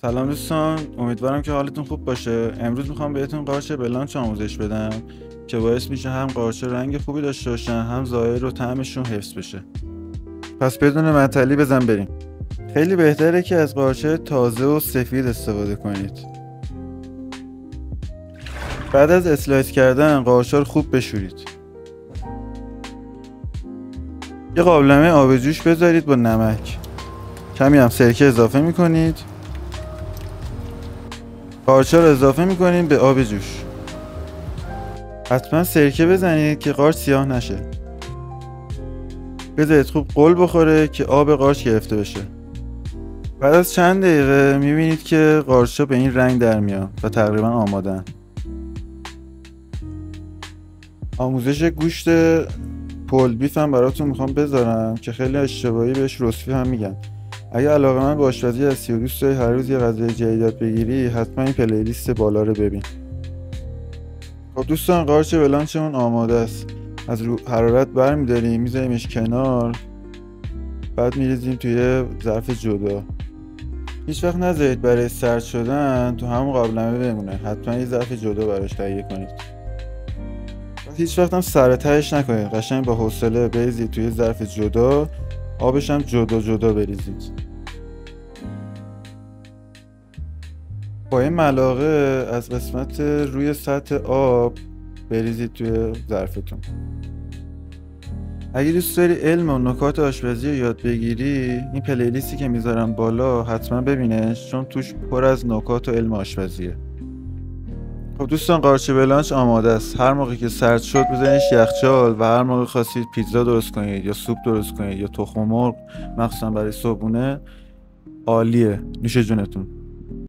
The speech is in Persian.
سلام دوستان، امیدوارم که حالتون خوب باشه. امروز میخوام بهتون قارچ بلانچ آموزش بدم که باعث میشه هم قارچ رنگ خوبی داشته باشن، هم ظاهر و طعمشون حفظ بشه. پس بدون معطلی بزن بریم. خیلی بهتره که از قارچ تازه و سفید استفاده کنید. بعد از اسلایس کردن قارچ رو خوب بشورید. یه قابلمه آب جوش بذارید با نمک. کمی هم سرکه اضافه میکنید. قارچ رو اضافه میکنیم به آب جوش. حتما سرکه بزنید که قارچ سیاه نشه. بذارید خوب غل بخوره که آب قارچ گرفته بشه. بعد از چند دقیقه میبینید که قارچ‌ها به این رنگ در میان و تقریبا آمادن. آموزش گوشت پول بیف هم براتون میخوام بذارم که خیلی اشتباهی بهش رسفی هم میگن. اگه علاقه‌مند به آشپزی هستی و دوست داری هر روز یه غذای جدید یاد بگیری، حتما این پلیلیست بالا رو ببین. خب دوستان، قارچ بلانچمون آماده است. از رو حرارت برمی‌داریم، میذاریمش کنار، بعد میریزیم توی ظرف جدا. هیچ وقت نذارید برای سرد شدن تو همون قابلمه بمونه، حتما یه ظرف جدا براش تهیه کنید. هیچ وقت هم سر تهش نکنید، قشنگ با حوصله بریزید توی ظرف جدا، آبش هم جدا جدا بریزید. با این ملاقه از قسمت روی سطح آب بریزید توی ظرفتون. اگه دوست داری علم و نکات آشپزی رو یاد بگیری، این پلیلیستی که میذارم بالا حتما ببینش، چون توش پر از نکات و علم آشپزیه. خب دوستان، قارچ بلانچ آماده است. هر موقع که سرد شد بزنیش یخچال و هر موقع خواستید پیتزا درست کنید یا سوپ درست کنید یا تخم مرغ مخصوصا برای صبحونه، عالیه. نوش جونتون.